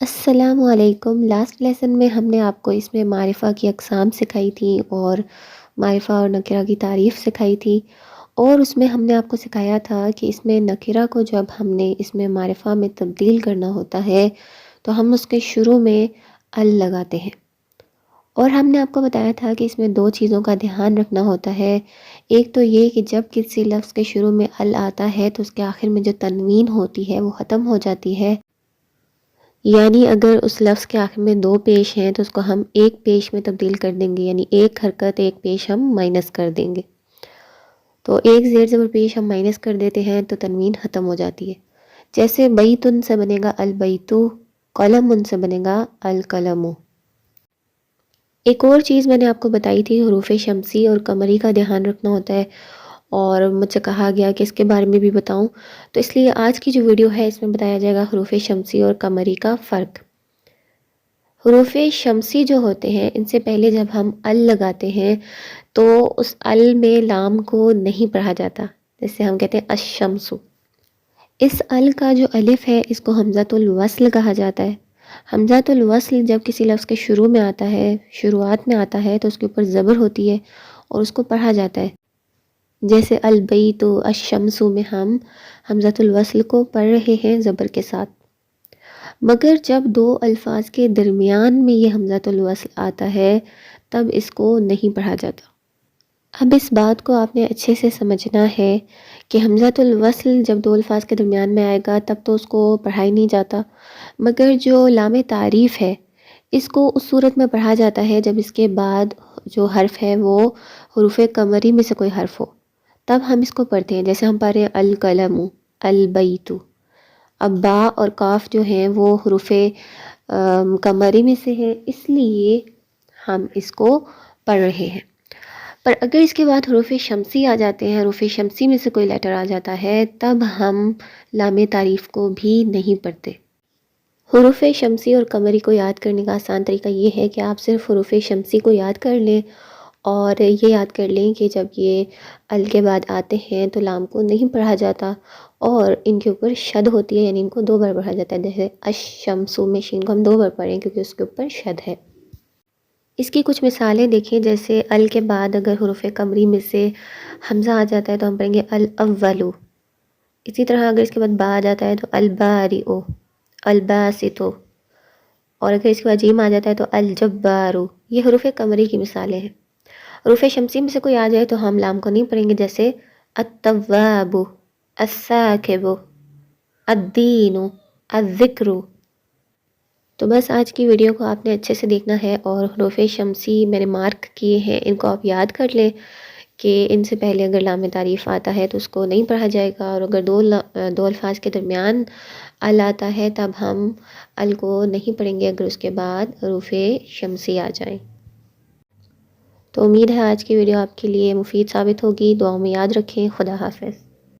السلام علیکم۔ Last lesson میں ہم نے آپ کو اس میں معرفہ کی اقسام سکھائی تھیں اور معرفہ اور نکرہ کی تعریف سکھائی تھی، اور اس میں ہم نے آپ کو سکھایا تھا کہ اس میں نکرہ کو جب ہم نے اس میں معرفہ میں تبدیل کرنا ہوتا ہے تو ہم اس کے شروع میں ال لگاتے ہیں، اور ہم نے آپ کو بتایا تھا کہ اس میں دو چیزوں کا دھیان رکھنا ہوتا ہے۔ ایک تو یہ کہ جب کسی لفظ کے شروع میں ال آتا ہے تو اس کے آخر میں جو تنوین ہوتی ہے وہ ختم ہو جاتی ہے، یعنی اگر اس لفظ کے آخر میں دو پیش ہیں تو اس کو ہم ایک پیش میں تبدیل کر دیں گے، یعنی ایک حرکت ایک پیش ہم مائنس کر دیں گے، تو ایک زیر زبر پیش ہم مائنس کر دیتے ہیں تو تنوین ختم ہو جاتی ہے۔ جیسے بیتن سے بنے گا البیتو، قلم سے بنے گا القلم۔ ایک اور چیز میں نے آپ کو بتائی تھی، حروف شمسی اور قمری کا دھیان رکھنا ہوتا ہے، اور مجھ سے کہا گیا کہ اس کے بارے میں بھی بتاؤں، تو اس لیے آج کی جو ویڈیو ہے اس میں بتایا جائے گا حروف شمسی اور قمری کا فرق۔ حروف شمسی جو ہوتے ہیں ان سے پہلے جب ہم ال لگاتے ہیں تو اس ال میں لام کو نہیں پڑھا جاتا، جیسے ہم کہتے ہیں الشمس۔ اس ال کا جو الف ہے اس کو حمزۃ الوصل کہا جاتا ہے۔ حمزۃ الوصل جب کسی لفظ کے شروع میں آتا ہے، شروعات میں آتا ہے، تو اس کے اوپر زبر ہوتی ہے اور اس کو پڑھا جاتا ہے، جیسے البیت الشمس میں ہم حمزۃ الوصل کو پڑھ رہے ہیں زبر کے ساتھ۔ مگر جب دو الفاظ کے درمیان میں یہ حمزۃ الوصل آتا ہے تب اس کو نہیں پڑھا جاتا۔ اب اس بات کو آپ نے اچھے سے سمجھنا ہے کہ حمزۃ الوصل جب دو الفاظ کے درمیان میں آئے گا تب تو اس کو پڑھا ہی نہیں جاتا، مگر جو لام تعریف ہے اس کو اس صورت میں پڑھا جاتا ہے جب اس کے بعد جو حرف ہے وہ حروف قمری میں سے کوئی حرف ہو، تب ہم اس کو پڑھتے ہیں۔ جیسے ہم پڑھ رہے ہیں القلم، البیت۔ اب با اور کاف جو ہیں وہ حروف قمری میں سے ہیں، اس لیے ہم اس کو پڑھ رہے ہیں۔ پر اگر اس کے بعد حروف شمسی آ جاتے ہیں، حروف شمسی میں سے کوئی لیٹر آ جاتا ہے، تب ہم لام تعریف کو بھی نہیں پڑھتے۔ حروف شمسی اور قمری کو یاد کرنے کا آسان طریقہ یہ ہے کہ آپ صرف حروف شمسی کو یاد کر لیں، اور یہ یاد کر لیں کہ جب یہ ال کے بعد آتے ہیں تو لام کو نہیں پڑھا جاتا، اور ان کے اوپر شد ہوتی ہے، یعنی ان کو دو بار پڑھا جاتا ہے۔ جیسے الشمس میں شین کو ہم دو بار پڑھیں کیونکہ اس کے اوپر شد ہے۔ اس کی کچھ مثالیں دیکھیں، جیسے ال کے بعد اگر حروف قمری میں سے حمزہ آ جاتا ہے تو ہم پڑھیں گے الاولو۔ اسی طرح اگر اس کے بعد با آ جاتا ہے تو البارئو، الباسطو، اور اگر اس کے بعد جیم آ جاتا ہے تو الجبارو۔ یہ حروف قمری کی مثالیں ہیں۔ حروف شمسی میں سے کوئی آ جائے تو ہم لام کو نہیں پڑھیں گے، جیسے التواب، الساکب، الدین، الذکر۔ تو بس آج کی ویڈیو کو آپ نے اچھے سے دیکھنا ہے، اور حروف شمسی میں نے مارک کیے ہیں، ان کو آپ یاد کر لیں کہ ان سے پہلے اگر لام تعریف آتا ہے تو اس کو نہیں پڑھا جائے گا، اور اگر دو الفاظ کے درمیان ال آتا ہے تب ہم ال کو نہیں پڑھیں گے اگر اس کے بعد حروف شمسی آ جائیں۔ تو امید ہے آج کی ویڈیو آپ کے لیے مفید ثابت ہوگی۔ دعاؤں میں یاد رکھیں۔ خدا حافظ۔